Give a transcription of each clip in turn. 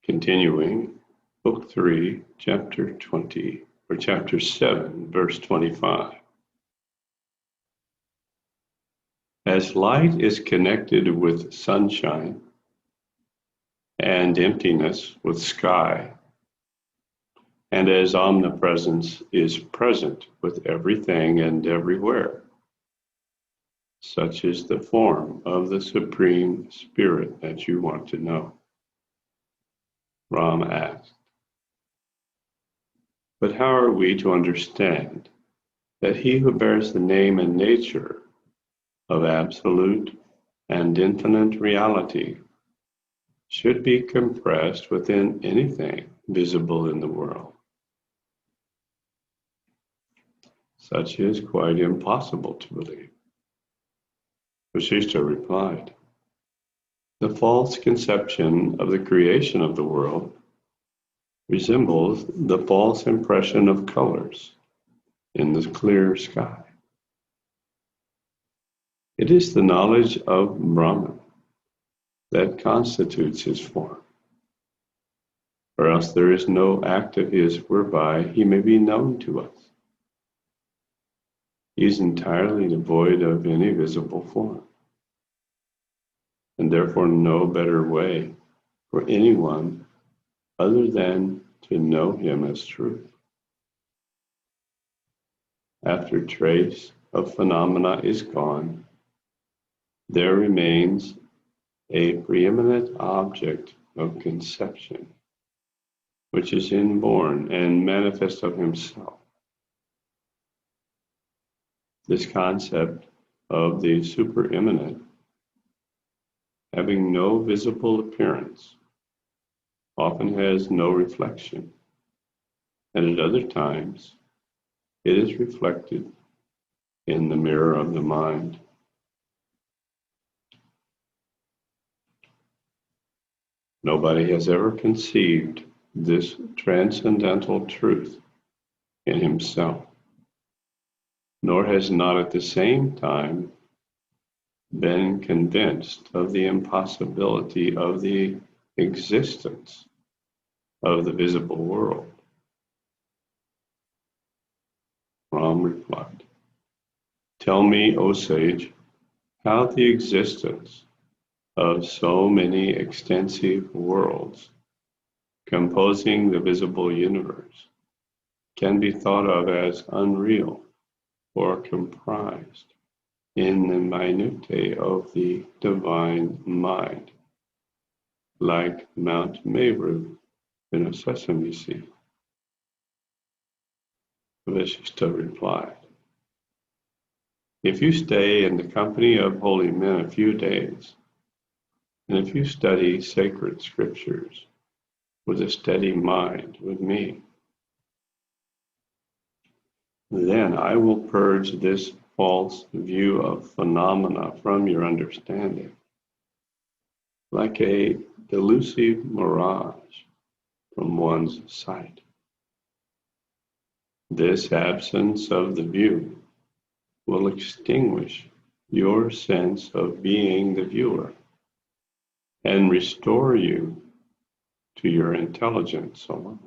Continuing, Book 3, Chapter 20, or Chapter 7, Verse 25. As light is connected with sunshine, and emptiness with sky, and as omnipresence is present with everything and everywhere, such is the form of the Supreme Spirit that you want to know. Ram asked, but how are we to understand that he who bears the name and nature of absolute and infinite reality should be compressed within anything visible in the world? Such is quite impossible to believe. Vasishta replied, the false conception of the creation of the world resembles the false impression of colors in the clear sky. It is the knowledge of Brahman that constitutes his form, or else there is no act of his whereby he may be known to us. He is entirely devoid of any visible form, and therefore no better way for anyone other than to know him as truth. After trace of phenomena is gone, there remains a preeminent object of conception, which is inborn and manifest of himself. This concept of the supereminent, having no visible appearance, often has no reflection, and at other times it is reflected in the mirror of the mind. Nobody has ever conceived this transcendental truth in himself, nor has not at the same time been convinced of the impossibility of the existence of the visible world. Ram replied, tell me, O sage, how the existence of so many extensive worlds composing the visible universe can be thought of as unreal or comprised in the minutiae of the divine mind, like Mount Meru in a sesame seed. Vasishta replied, if you stay in the company of holy men a few days, and if you study sacred scriptures with a steady mind with me, then I will purge this false view of phenomena from your understanding, like a delusive mirage from one's sight. This absence of the view will extinguish your sense of being the viewer and restore you to your intelligence alone.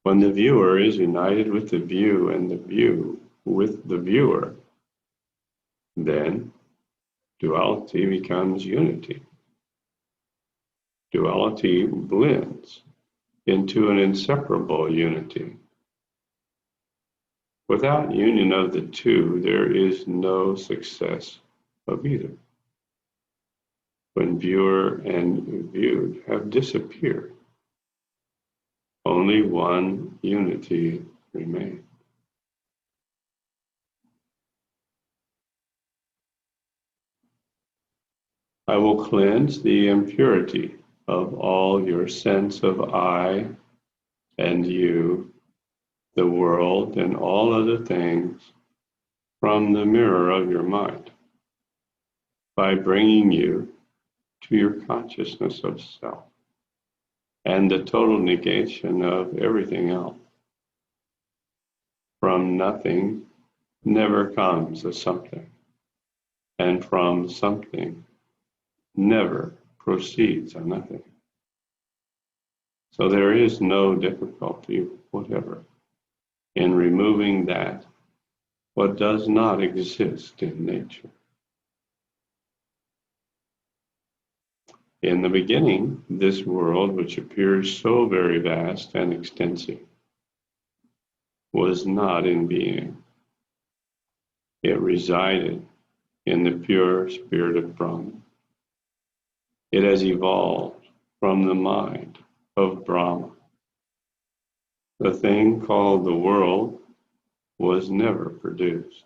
When the viewer is united with the view and the view with the viewer, then duality becomes unity. Duality blends into an inseparable unity. Without union of the two, there is no success of either. When viewer and viewed have disappeared, only one unity remains. I will cleanse the impurity of all your sense of I and you, the world, and all other things from the mirror of your mind by bringing you to your consciousness of self and the total negation of everything else. From nothing never comes a something, and from something never proceeds on nothing. So there is no difficulty whatever in removing that what does not exist in nature. In the beginning, this world, which appears so very vast and extensive, was not in being. It resided in the pure spirit of Brahman. It has evolved from the mind of Brahma. The thing called the world was never produced.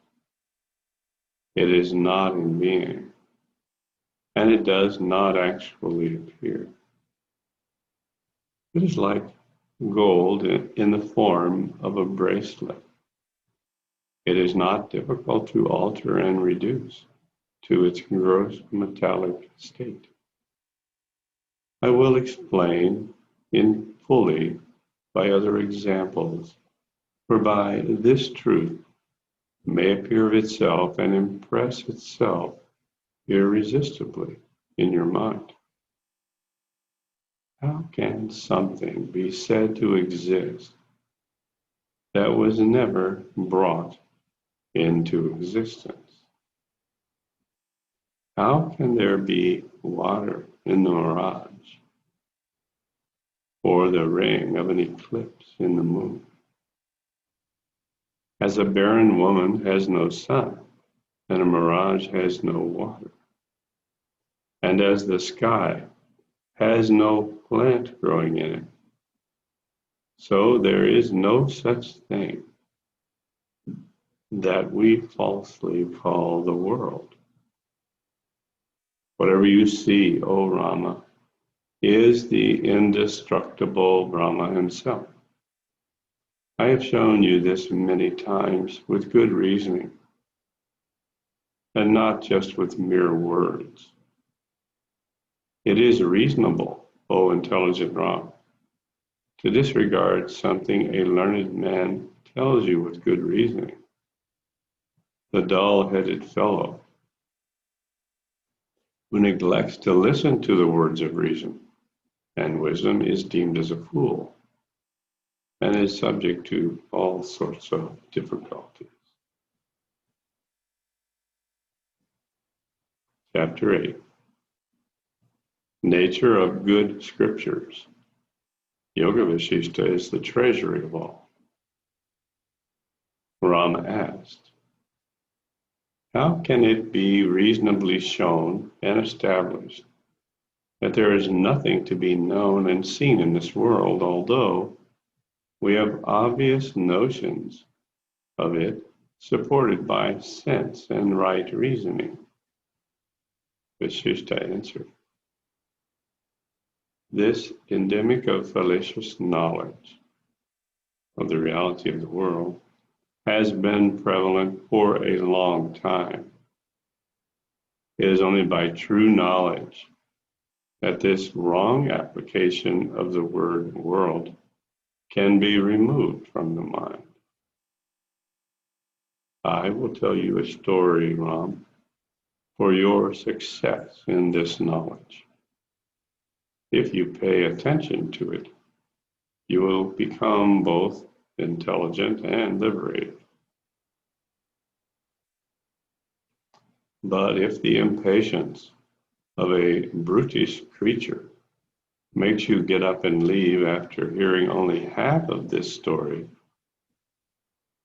It is not in being, and it does not actually appear. It is like gold in the form of a bracelet. It is not difficult to alter and reduce to its gross metallic state. I will explain in fully by other examples, whereby this truth may appear of itself and impress itself irresistibly in your mind. How can something be said to exist that was never brought into existence? How can there be water in the mirage or the ring of an eclipse in the moon? As a barren woman has no sun, and a mirage has no water, and as the sky has no plant growing in it, so there is no such thing that we falsely call the world. Whatever you see, O Rama, is the indestructible Brahma himself. I have shown you this many times with good reasoning, and not just with mere words. It is reasonable, O intelligent Ram, to disregard something a learned man tells you with good reasoning. The dull-headed fellow who neglects to listen to the words of reason and wisdom is deemed as a fool and is subject to all sorts of difficulties. Chapter 8. Nature of good scriptures. Yoga Vasishta is the treasury of all. Rama asked, how can it be reasonably shown and established that there is nothing to be known and seen in this world, although we have obvious notions of it supported by sense and right reasoning? Vasishta answered, this endemic of fallacious knowledge of the reality of the world has been prevalent for a long time. It is only by true knowledge that this wrong application of the word world can be removed from the mind. I will tell you a story, Ram, for your success in this knowledge. If you pay attention to it, you will become both intelligent and liberated. But if the impatience of a brutish creature makes you get up and leave after hearing only half of this story,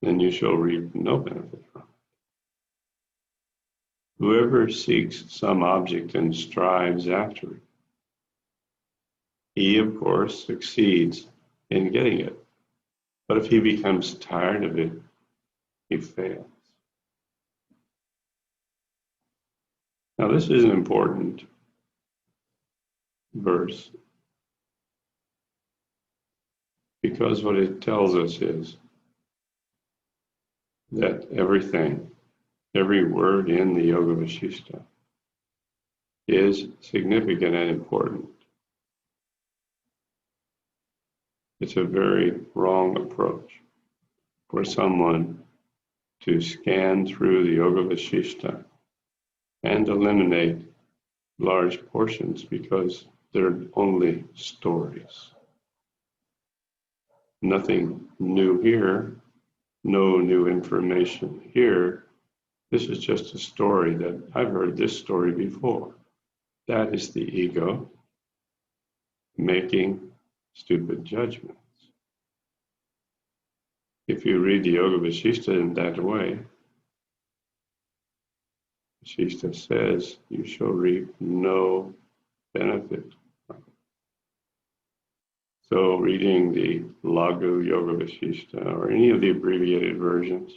then you shall reap no benefit from it. Whoever seeks some object and strives after it, he, of course, succeeds in getting it. But if he becomes tired of it, he fails. Now, this is an important verse because what it tells us is that everything, every word in the Yoga Vasishta is significant and important. It's a very wrong approach for someone to scan through the Yoga Vasishta and eliminate large portions because they're only stories. Nothing new here, no new information here. This is just a story that I've heard this story before. That is the ego making stupid judgments. If you read the Yoga Vasishta in that way, Vasishta says you shall reap no benefit from it. So reading the Lagu Yoga Vasishta or any of the abbreviated versions,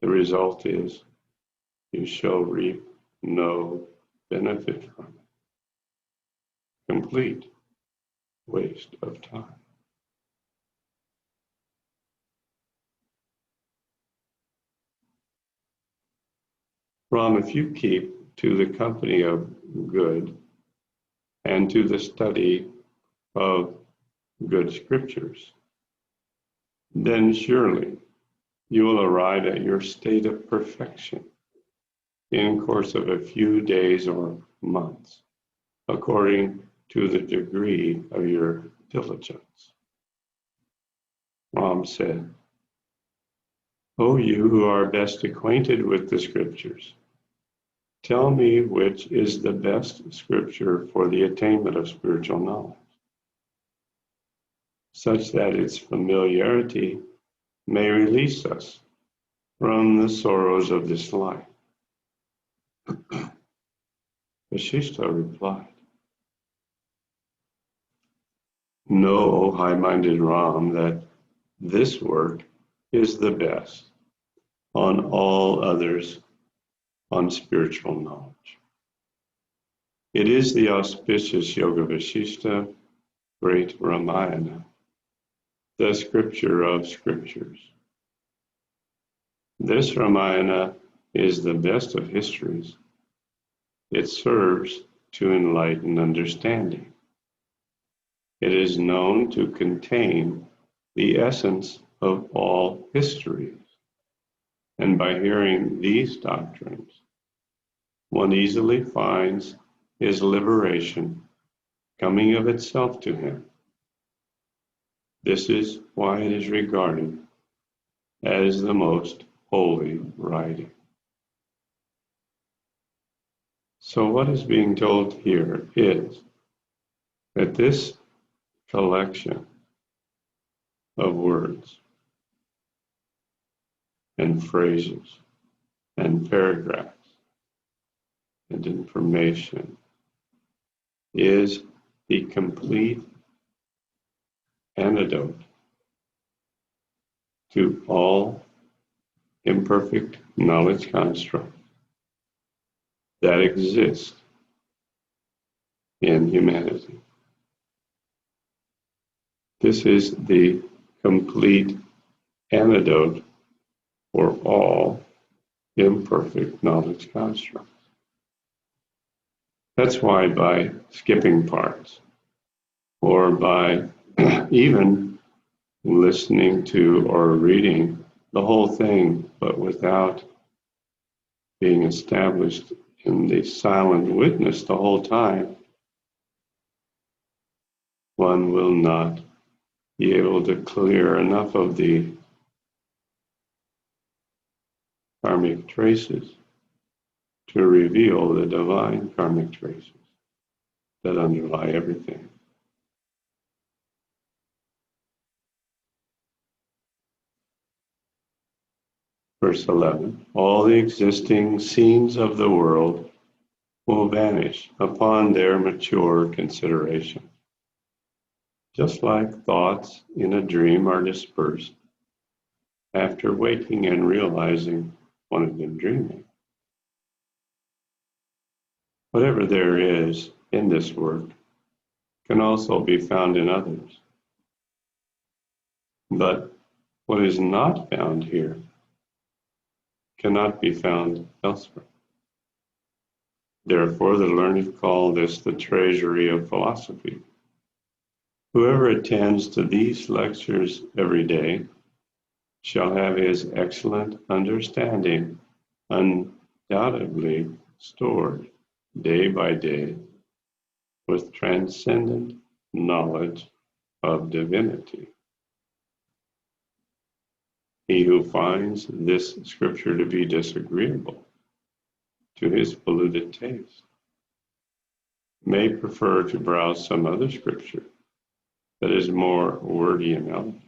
the result is you shall reap no benefit from it. Complete waste of time. Ram, if you keep to the company of good and to the study of good scriptures, then surely you will arrive at your state of perfection in course of a few days or months, according to the degree of your diligence. Ram said, O you who are best acquainted with the scriptures, tell me which is the best scripture for the attainment of spiritual knowledge, such that its familiarity may release us from the sorrows of this life. Vasishta replied, Know, O high-minded Ram, that this work is the best on all others on spiritual knowledge. It is the auspicious Yoga Vasishta, great Ramayana, the scripture of scriptures. This Ramayana is the best of histories. It serves to enlighten understanding. It is known to contain the essence of all histories. And by hearing these doctrines, one easily finds his liberation coming of itself to him. This is why it is regarded as the most holy writing. So what is being told here is that this collection of words and phrases and paragraphs and information is the complete antidote to all imperfect knowledge constructs that exist in humanity. This is the complete antidote for all imperfect knowledge constructs. That's why by skipping parts or by even listening to or reading the whole thing, but without being established in the silent witness the whole time, one will not be able to clear enough of the karmic traces to reveal the divine karmic traces that underlie everything. Verse 11, all the existing scenes of the world will vanish upon their mature consideration. Just like thoughts in a dream are dispersed after waking and realizing one had been dreaming. Whatever there is in this work can also be found in others. But what is not found here cannot be found elsewhere. Therefore, the learned call this the treasury of philosophy. Whoever attends to these lectures every day shall have his excellent understanding undoubtedly stored day by day with transcendent knowledge of divinity. He who finds this scripture to be disagreeable to his polluted taste may prefer to browse some other scripture that is more wordy and elegant.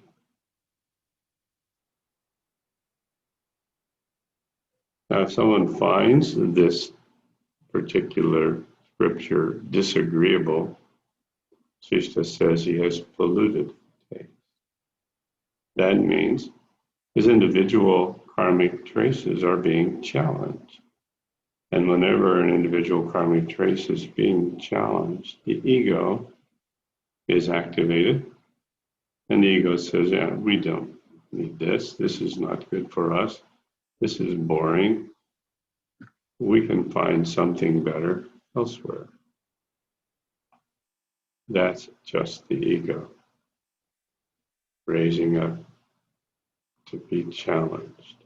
Now, if someone finds this particular scripture disagreeable, Vasishta says he has polluted taste. That means his individual karmic traces are being challenged. And whenever an individual karmic trace is being challenged, the ego is activated. And the ego says, yeah, we don't need this. This is not good for us. This is boring. We can find something better elsewhere. That's just the ego raising up to be challenged.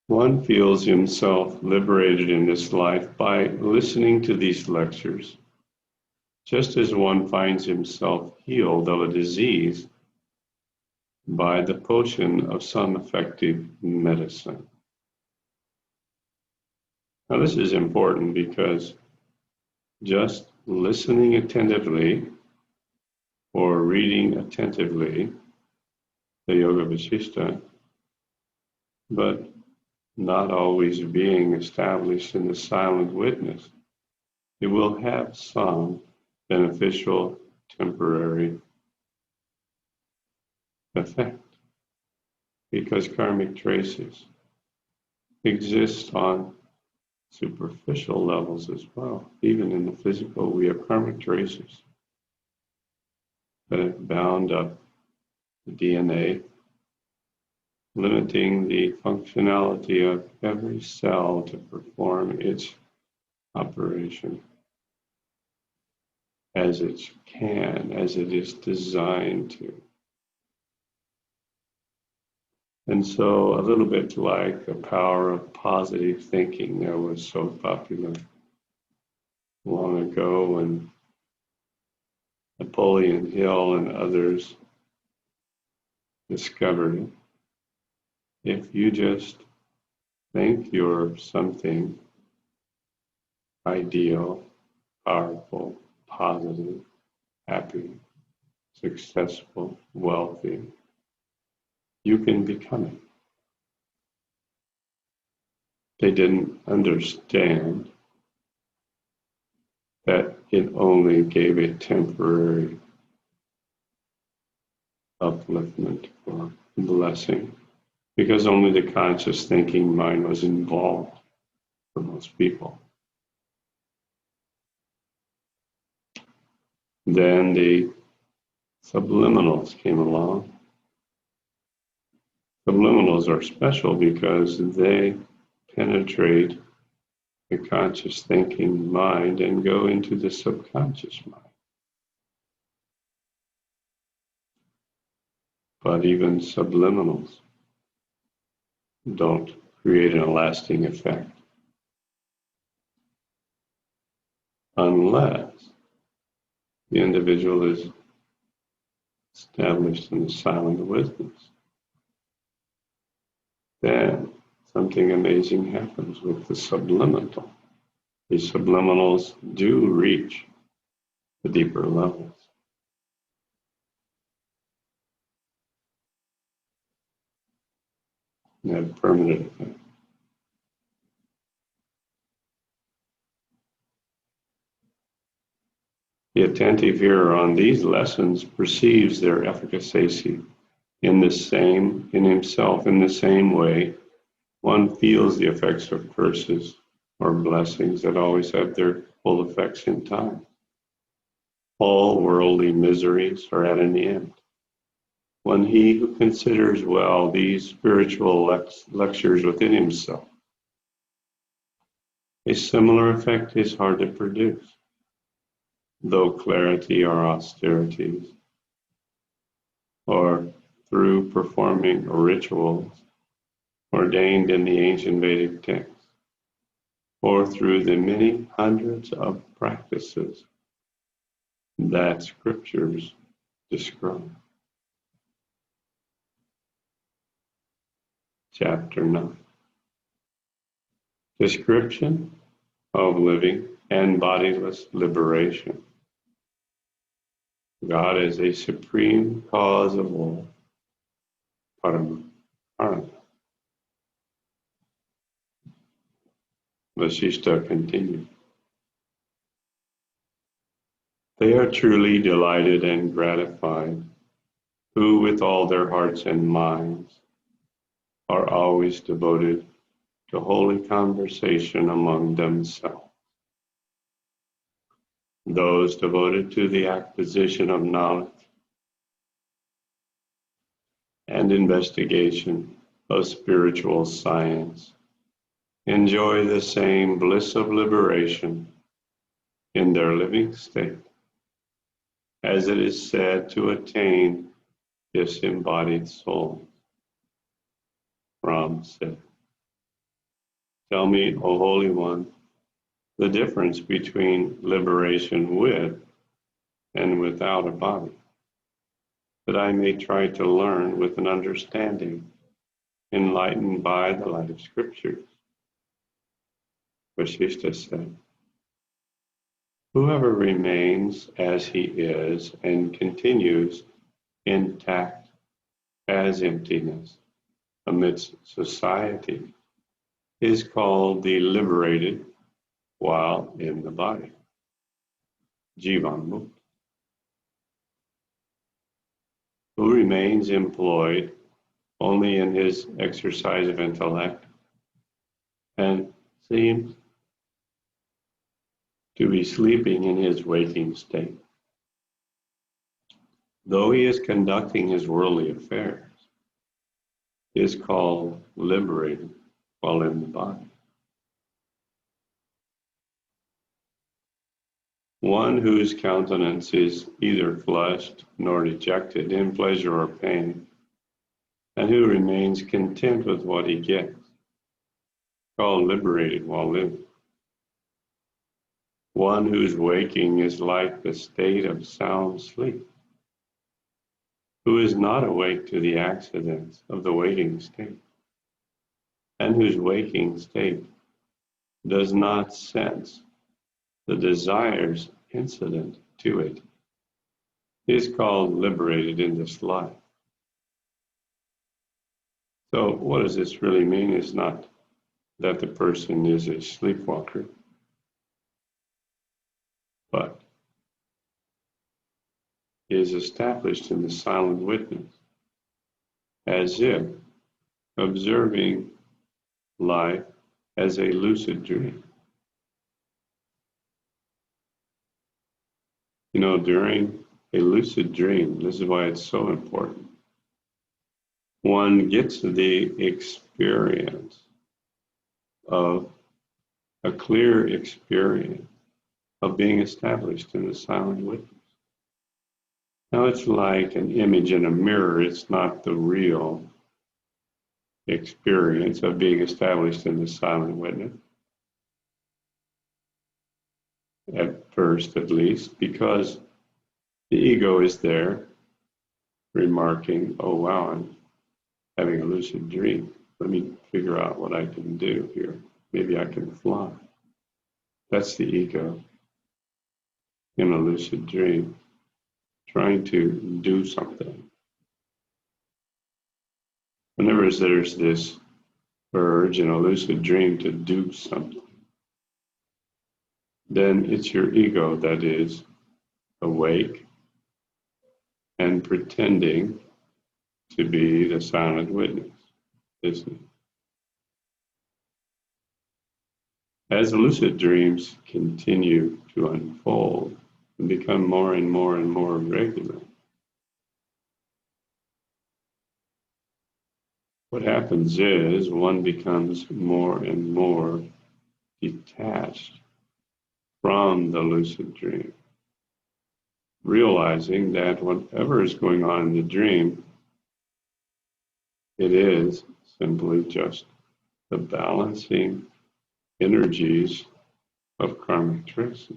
One feels himself liberated in this life by listening to these lectures, just as one finds himself healed of a disease by the potion of some effective medicine. Now, this is important because just listening attentively or reading attentively the Yoga Vasishta, but not always being established in the silent witness, it will have some beneficial temporary effect, because karmic traces exist on superficial levels as well. Even in the physical, we have karmic traces that have bound up the DNA, limiting the functionality of every cell to perform its operation as it can, as it is designed to. And so, a little bit like the power of positive thinking that was so popular long ago when Napoleon Hill and others discovered it. If you just think you're something ideal, powerful, positive, happy, successful, wealthy, you can become it. They didn't understand that it only gave a temporary upliftment or blessing, because only the conscious thinking mind was involved for most people. Then the subliminals came along. Subliminals are special because they penetrate the conscious thinking mind and go into the subconscious mind. But even subliminals don't create a lasting effect unless the individual is established in the silent witness. Then something amazing happens with the subliminal. The subliminals do reach the deeper levels. And have permanent effect. The attentive hearer on these lessons perceives their efficacy in himself in the same way one feels the effects of curses or blessings that always have their full effects in time. All worldly miseries are at an end when he who considers well these spiritual lectures within himself. A similar effect is hard to produce, though clarity or austerities, or through performing rituals ordained in the ancient Vedic texts, or through the many hundreds of practices that scriptures describe. Chapter 9. Description of living and bodiless liberation. God is a supreme cause of all. Brahman. Vasishta continued. They are truly delighted and gratified, who with all their hearts and minds are always devoted to holy conversation among themselves. Those devoted to the acquisition of knowledge and investigation of spiritual science enjoy the same bliss of liberation in their living state, as it is said to attain disembodied soul. Ram said, "Tell me, O Holy One, the difference between liberation with and without a body, that I may try to learn with an understanding enlightened by the light of scriptures." Vasishta said, "Whoever remains as he is and continues intact as emptiness amidst society is called the liberated while in the body. Jivan Mukta. Who remains employed only in his exercise of intellect and seems to be sleeping in his waking state, though he is conducting his worldly affairs, is called liberated while in the body. One whose countenance is either flushed nor dejected in pleasure or pain, and who remains content with what he gets, called liberated while living. One whose waking is like the state of sound sleep, who is not awake to the accidents of the waking state, and whose waking state does not sense the desires incident to it, is called liberated in this life. So what does this really mean? Is not that the person is a sleepwalker, but is established in the silent witness, as if observing life as a lucid dream. You know, during a lucid dream, this is why it's so important, one gets the experience of a clear experience of being established in the silent witness. Now it's like an image in a mirror. It's not the real experience of being established in the silent witness, at first at least, because the ego is there remarking, "Oh wow, I'm having a lucid dream. Let me figure out what I can do here. Maybe I can fly." That's the ego in a lucid dream, trying to do something. Whenever there's this urge in a lucid dream to do something, then it's your ego that is awake and pretending to be the silent witness, isn't it? As lucid dreams continue to unfold and become more and more and more regular, what happens is one becomes more and more detached from the lucid dream, realizing that whatever is going on in the dream, it is simply just the balancing energies of karmic traces.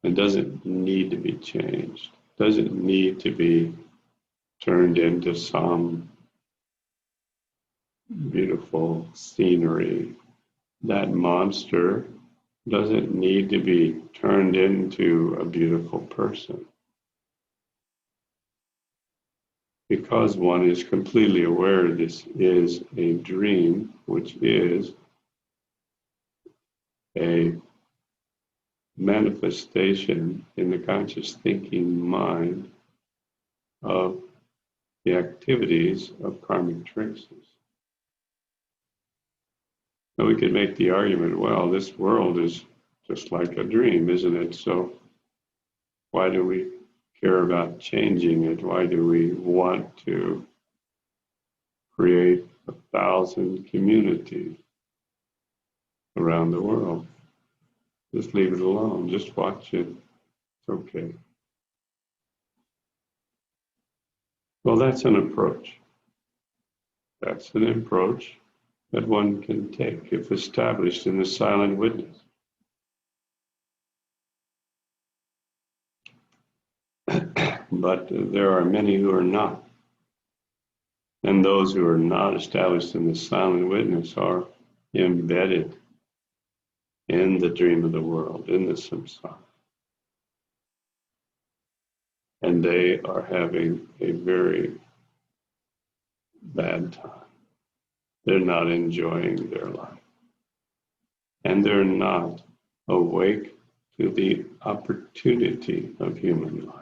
It doesn't need to be changed. It doesn't need to be turned into some beautiful scenery. That monster doesn't need to be turned into a beautiful person. Because one is completely aware this is a dream, which is a manifestation in the conscious thinking mind of the activities of karmic traces. Now we could make the argument, well, this world is just like a dream, isn't it? So why do we care about changing it? Why do we want to create 1,000 communities around the world? Just leave it alone. Just watch it. It's okay. Well, that's an approach. That's an approach that one can take if established in the silent witness. But there are many who are not. And those who are not established in the silent witness are embedded in the dream of the world, in the samsara. And they are having a very bad time. They're not enjoying their life. And they're not awake to the opportunity of human life.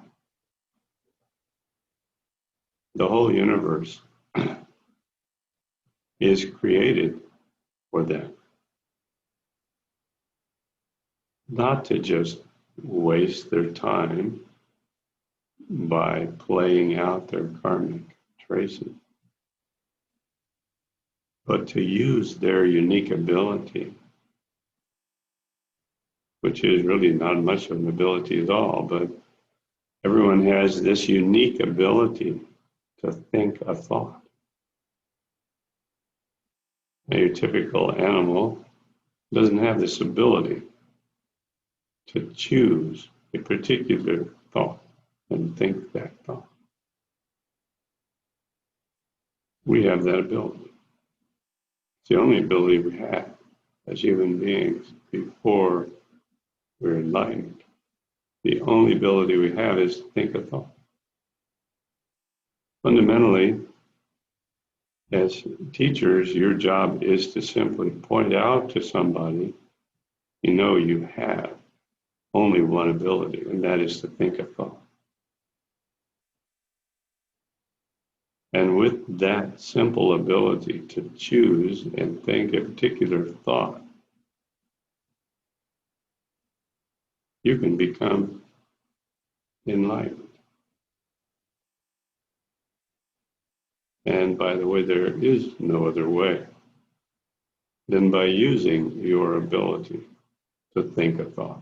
The whole universe is created for them. Not to just waste their time by playing out their karmic traces, but to use their unique ability, which is really not much of an ability at all, but everyone has this unique ability to think a thought. Now, your typical animal doesn't have this ability to choose a particular thought and think that thought. We have that ability. It's the only ability we have as human beings before we're enlightened. The only ability we have is to think a thought. Fundamentally, as teachers, your job is to simply point out to somebody, you know you have only one ability, and that is to think a thought. And with that simple ability to choose and think a particular thought, you can become enlightened. And by the way, there is no other way than by using your ability to think a thought.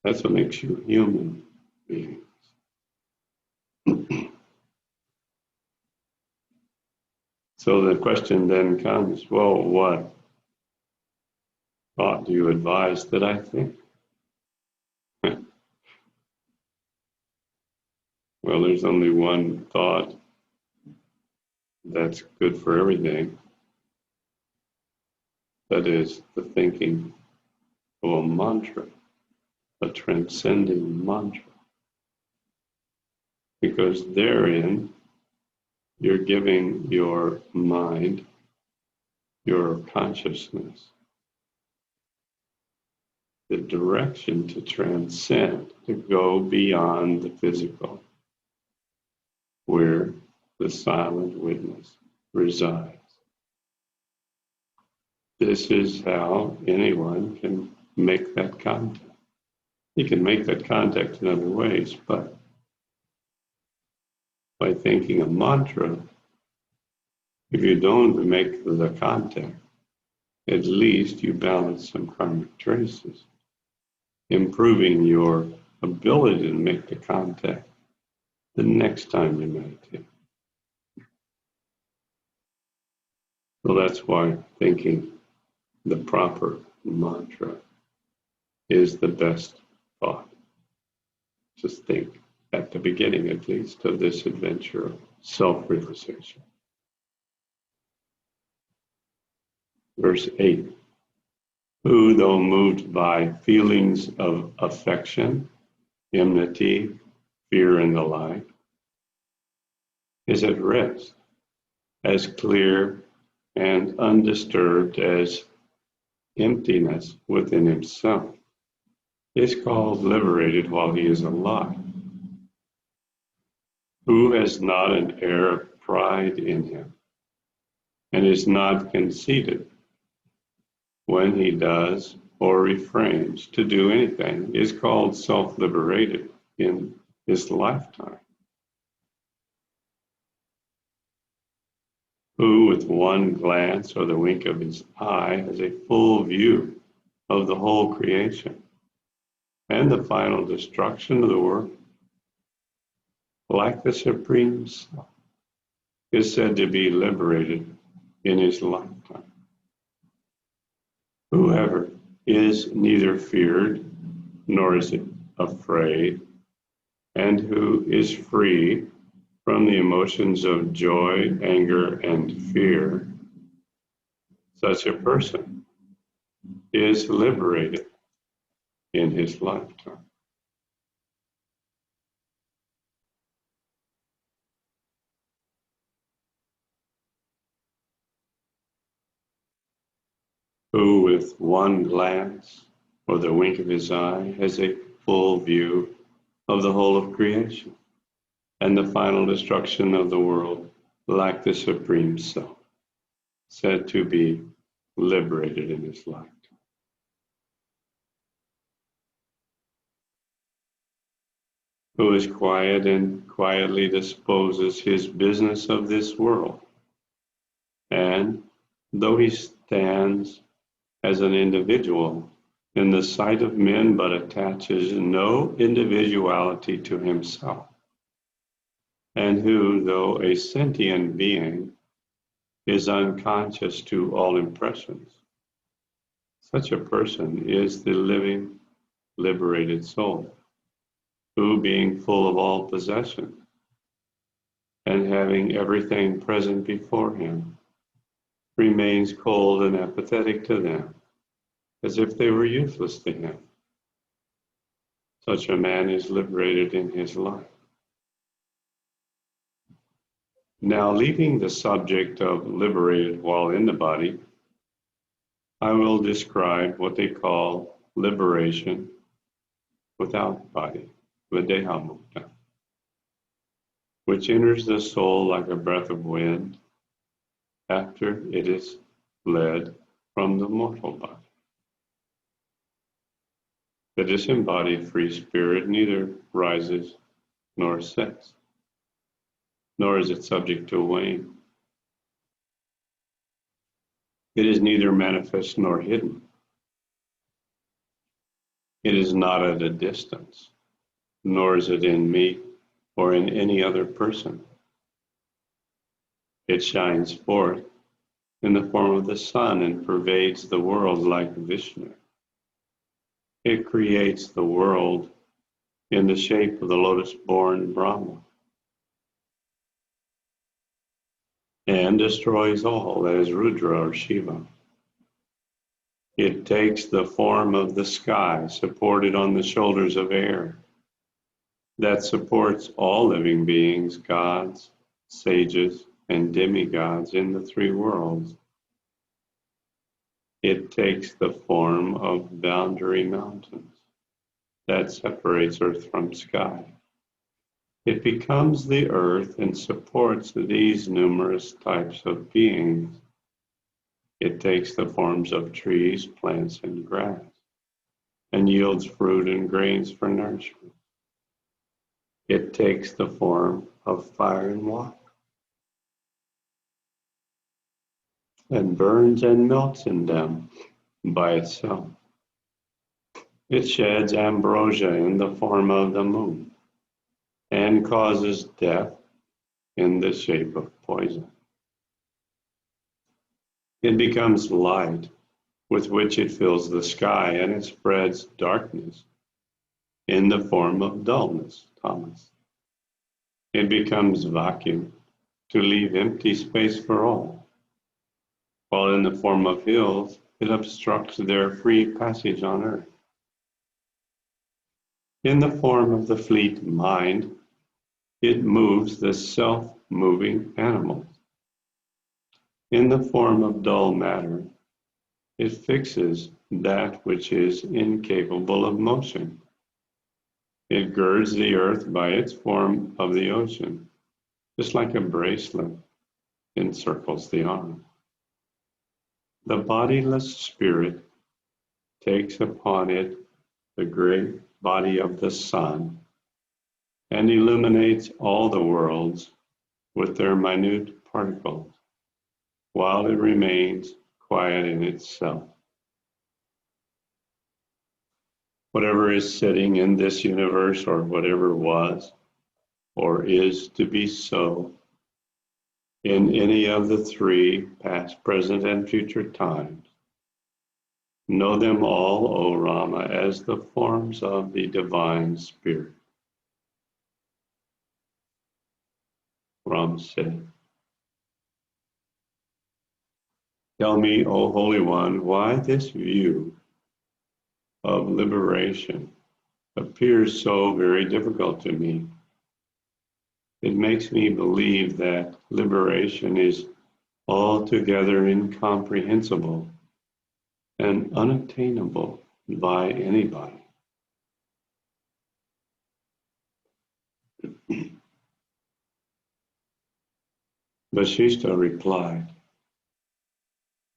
That's what makes you human beings. So the question then comes, well, what thought do you advise that I think? Well, there's only one thought that's good for everything. That is the thinking of a mantra, a transcending mantra. Because therein, you're giving your mind, your consciousness, the direction to transcend, to go beyond the physical, where the silent witness resides. This is how anyone can make that contact. You can make that contact in other ways, but by thinking a mantra, if you don't make the contact, at least you balance some karmic traces, improving your ability to make the contact the next time you meditate. So that's why thinking the proper mantra is the best thought. Just think, at the beginning at least, of this adventure of self-realization. Verse 8. Who, though moved by feelings of affection, enmity, fear, and the like, is at rest, as clear and undisturbed as emptiness within himself, is called liberated while he is alive. Who has not an air of pride in him, and is not conceited when he does or refrains to do anything, is called self-liberated in his lifetime. Who with one glance or the wink of his eye has a full view of the whole creation and the final destruction of the world, like the Supreme Self, is said to be liberated in his lifetime. Whoever is neither feared nor is afraid, and who is free from the emotions of joy, anger, and fear, such a person is liberated in his lifetime. Who with one glance or the wink of his eye has a full view of the whole of creation and the final destruction of the world, like the Supreme Self, said to be liberated in his lifetime. Who is quiet and quietly disposes his business of this world, and though he stands as an individual in the sight of men, but attaches no individuality to himself, and who, though a sentient being, is unconscious to all impressions. Such a person is the living, liberated soul, who, being full of all possessions and having everything present before him, remains cold and apathetic to them, as if they were useless to him. Such a man is liberated in his life. Now, leaving the subject of liberated while in the body, I will describe what they call liberation without body, videhamukta, which enters the soul like a breath of wind after it is fled from the mortal body. The disembodied free spirit neither rises nor sets, nor is it subject to wane. It is neither manifest nor hidden. It is not at a distance, nor is it in me or in any other person. It shines forth in the form of the sun and pervades the world like Vishnu. It creates the world in the shape of the lotus-born Brahman and destroys all as Rudra or Shiva. It takes the form of the sky supported on the shoulders of air that supports all living beings, gods, sages, and demigods in the three worlds. It takes the form of boundary mountains that separates earth from sky. It becomes the earth and supports these numerous types of beings. It takes the forms of trees, plants, and grass, and yields fruit and grains for nourishment. It takes the form of fire and water, and burns and melts in them by itself. It sheds ambrosia in the form of the moon, and causes death in the shape of poison. It becomes light with which it fills the sky, and it spreads darkness in the form of dullness, Thomas. It becomes vacuum to leave empty space for all, while in the form of hills, it obstructs their free passage on earth. In the form of the fleet mind, it moves the self-moving animals. In the form of dull matter, it fixes that which is incapable of motion. It girds the earth by its form of the ocean, just like a bracelet encircles the arm. The bodiless spirit takes upon it the great body of the sun and illuminates all the worlds with their minute particles, while it remains quiet in itself. Whatever is sitting in this universe, or whatever was or is to be so in any of the three past, present, and future times, know them all, O Rama, as the forms of the divine spirit. Rama said, tell me, O Holy One, why this view of liberation appears so very difficult to me. It makes me believe that liberation is altogether incomprehensible and unattainable by anybody. Vasishta replied,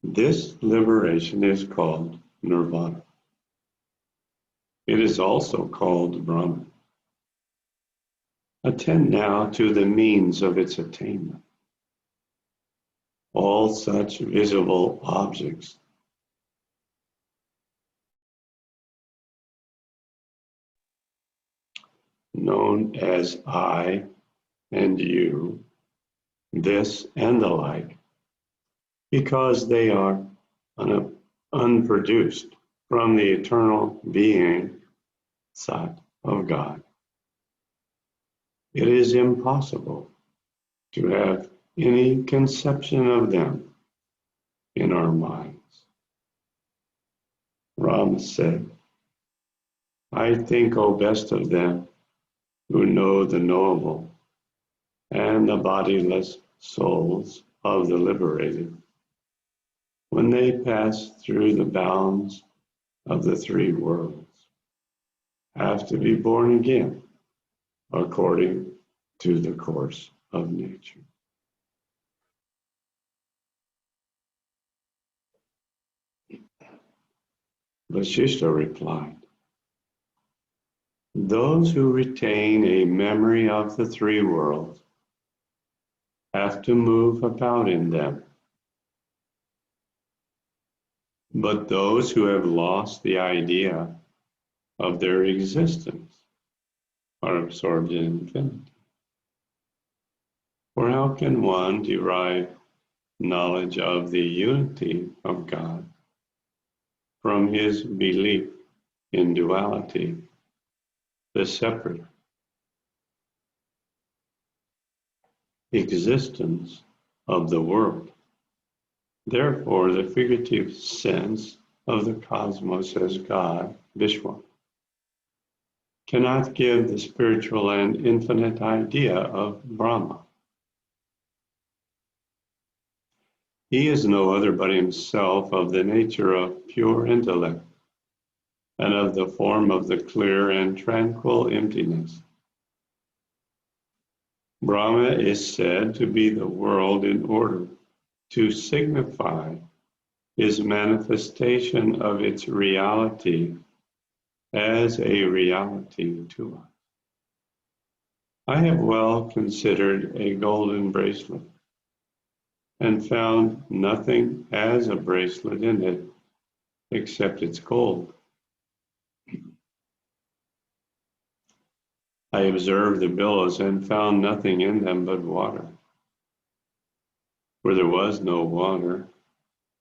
this liberation is called nirvana. It is also called Brahman. Attend now to the means of its attainment. All such visible objects known as I and you, this and the like, because they are unproduced from the eternal being, Sat, of God. It is impossible to have any conception of them in our minds. Rama said, I think, O best of them, who know the knowable and the bodiless souls of the liberated, when they pass through the bounds of the three worlds, have to be born again according to the course of nature. Vasishta replied, those who retain a memory of the three worlds have to move about in them. But those who have lost the idea of their existence are absorbed in infinity. For how can one derive knowledge of the unity of God from his belief in duality, the separate existence of the world? Therefore, the figurative sense of the cosmos as God, Vishwa, cannot give the spiritual and infinite idea of Brahma. He is no other but himself, of the nature of pure intellect and of the form of the clear and tranquil emptiness. Brahma is said to be the world in order to signify his manifestation of its reality as a reality to us. I have well considered a golden bracelet and found nothing as a bracelet in it except its gold. I observed the billows and found nothing in them but water. Where there was no water,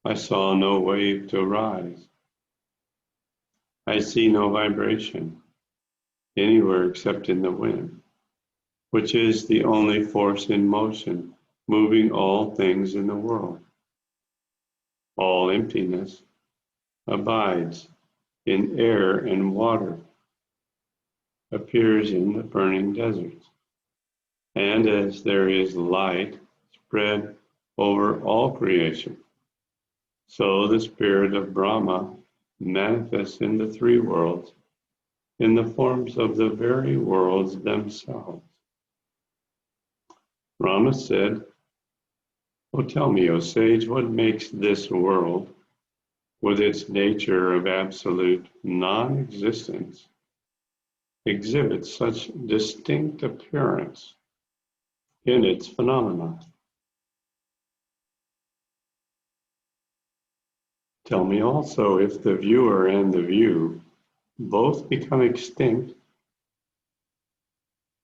I saw no wave to rise. I see no vibration anywhere except in the wind, which is the only force in motion, moving all things in the world. All emptiness abides in air and water, appears in the burning deserts. And as there is light spread over all creation, so the spirit of Brahma manifests in the three worlds in the forms of the very worlds themselves. Rama said, "Oh, tell me, O sage, what makes this world, with its nature of absolute non-existence, exhibit such distinct appearance in its phenomena? Tell me also, if the viewer and the view both become extinct,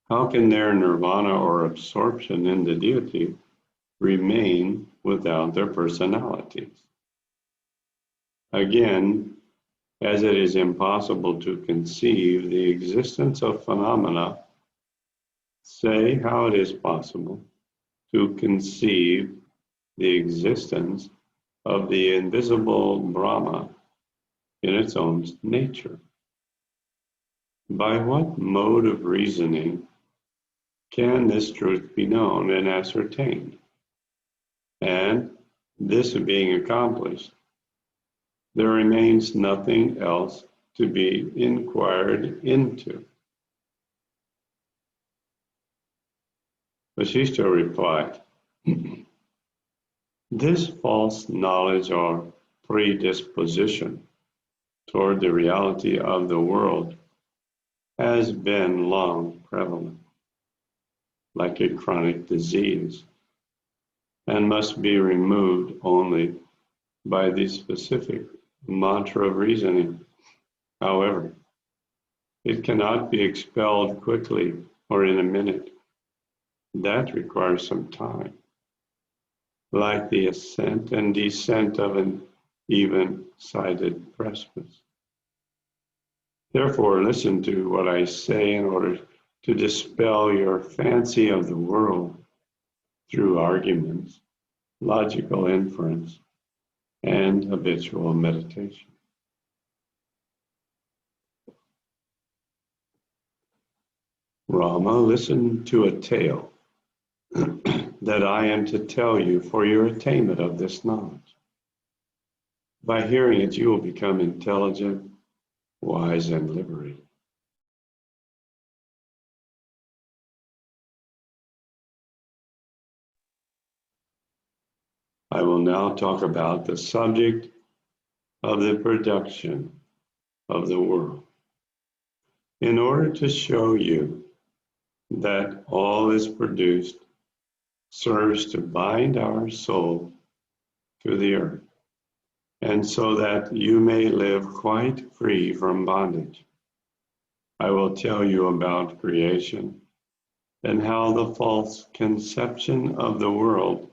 how can their nirvana or absorption in the deity remain without their personalities? Again, as it is impossible to conceive the existence of phenomena, say how it is possible to conceive the existence of the invisible Brahma in its own nature. By what mode of reasoning can this truth be known and ascertained? And this being accomplished, there remains nothing else to be inquired into." Vasishta replied, "This false knowledge or predisposition toward the reality of the world has been long prevalent, like a chronic disease, and must be removed only by the specific mantra of reasoning. However, it cannot be expelled quickly or in a minute. That requires some time, like the ascent and descent of an even-sided precipice. Therefore, listen to what I say in order to dispel your fancy of the world through arguments, logical inference, and habitual meditation." Rama, listen to a tale that I am to tell you for your attainment of this knowledge. By hearing it, you will become intelligent, wise, and liberated. I will now talk about the subject of the production of the world, in order to show you that all is produced serves to bind our soul to the earth, and so that you may live quite free from bondage. I will tell you about creation and how the false conception of the world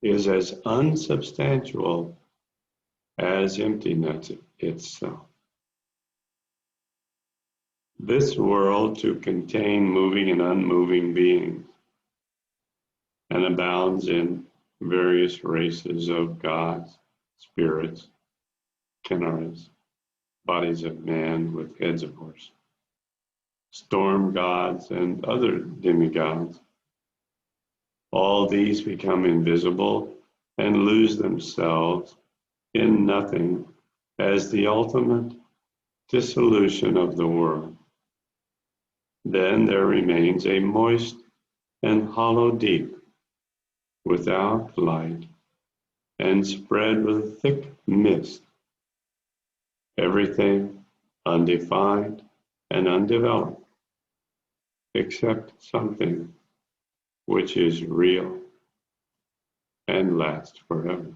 is as unsubstantial as emptiness itself. This world to contain moving and unmoving beings, and abounds in various races of gods, spirits, kinnaras, bodies of man with heads of horse, storm gods, and other demigods. All these become invisible and lose themselves in nothing as the ultimate dissolution of the world. Then there remains a moist and hollow deep, without light, and spread with thick mist. Everything undefined and undeveloped, except something which is real and lasts forever.